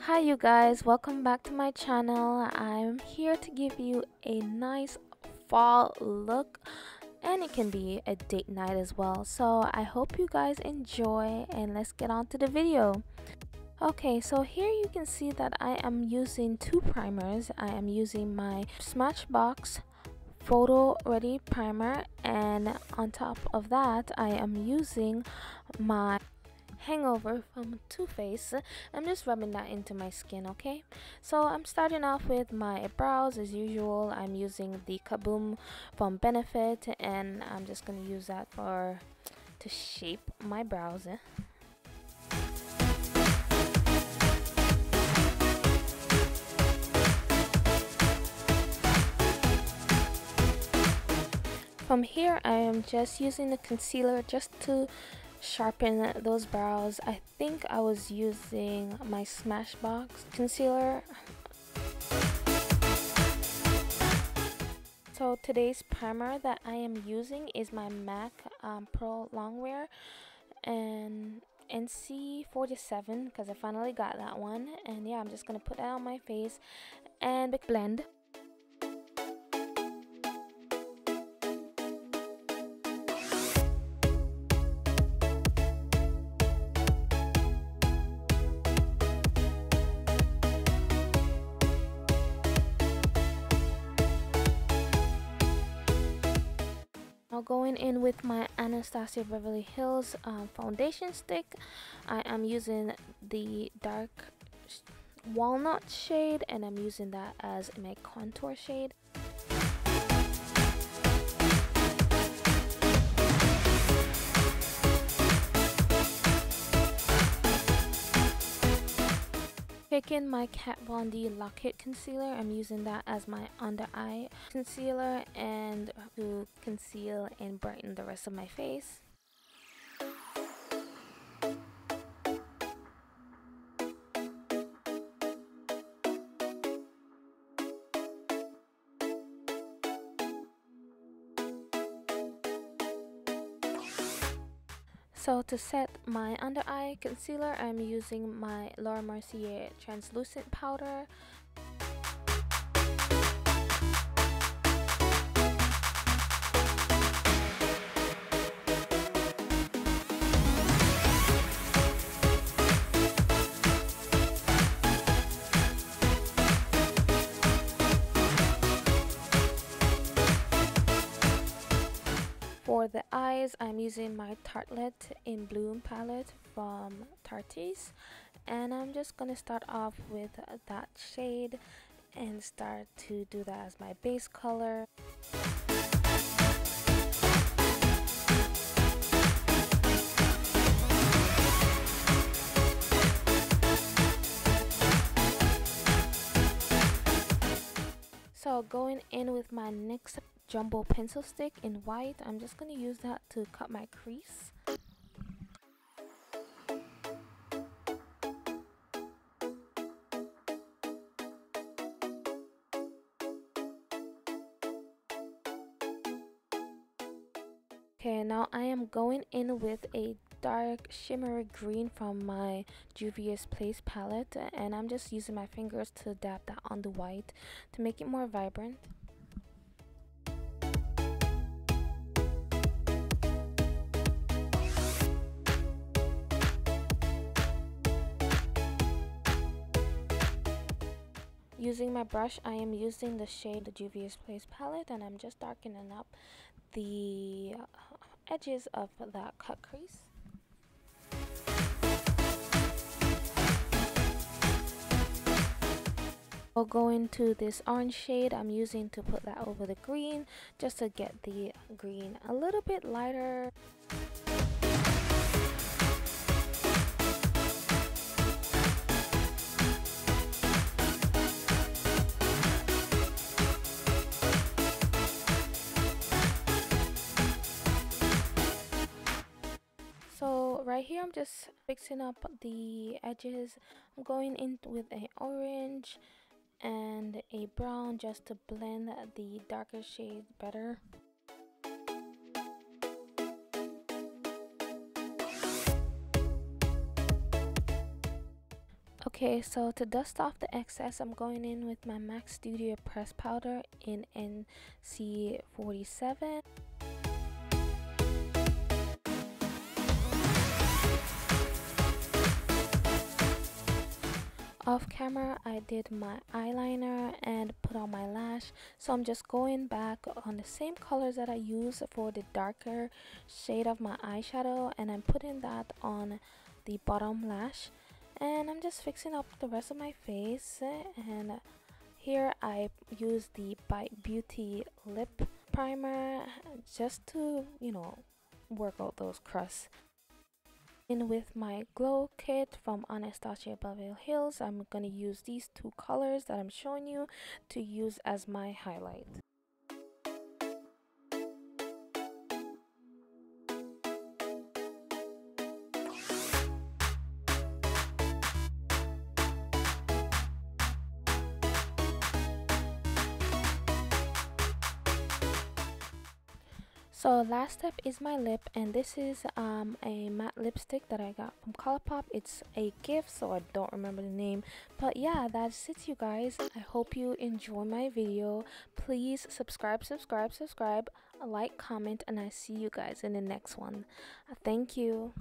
Hi you guys, welcome back to my channel. I'm here to give you a nice fall look, and it can be a date night as well. So I hope you guys enjoy, and let's get on to the video. Okay, so here you can see that I am using two primers. I am using my Smashbox Photo Ready primer, and on top of that I am using my Hangover from Too Faced. I'm just rubbing that into my skin. Okay, so I'm starting off with my brows as usual. I'm using the Kaboom from Benefit, and I'm just gonna use that to shape my brows. From here I am just using the concealer just to sharpen those brows. I think I was using my Smashbox concealer. So today's primer that I am using is my MAC Pro Longwear and NC47, because I finally got that one. And yeah, I'm just gonna put that on my face and blend. Now going in with my Anastasia Beverly Hills foundation stick, I am using the dark walnut shade, and I'm using that as my contour shade. Taking my Kat Von D Lock-It concealer, I'm using that as my under eye concealer and to conceal and brighten the rest of my face. So to set my under eye concealer, I'm using my Laura Mercier translucent powder. For the eyes, I'm using my Tartelette in Bloom palette from Tarte's, and I'm just gonna start off with that shade and start to do that as my base color. So going in with my NYX Jumbo pencil stick in white, I'm just going to use that to cut my crease. Okay, now I am going in with a dark shimmery green from my Juvia's Place palette, and I'm just using my fingers to dab that on the white to make it more vibrant. Using my brush, I am using the shade the Juvia's Place palette, and I'm just darkening up the edges of that cut crease. I'll go into this orange shade I'm using to put that over the green, just to get the green a little bit lighter. So right here I'm just fixing up the edges. I'm going in with an orange and a brown just to blend the darker shades better. Okay, so to dust off the excess, I'm going in with my MAC Studio press powder in NC47. Off camera, I did my eyeliner and put on my lash, so I'm just going back on the same colors that I use for the darker shade of my eyeshadow, and I'm putting that on the bottom lash, and I'm just fixing up the rest of my face. And here I use the Bite Beauty lip primer just to, work out those crusts. In with my glow kit from Anastasia Beverly Hills, I'm going to use these two colors that I'm showing you to use as my highlight. So last step is my lip, and this is a matte lipstick that I got from Colourpop. It's a gift, so I don't remember the name, but yeah, that's it, you guys. I hope you enjoy my video. Please subscribe, like, comment, and I see you guys in the next one. Thank you.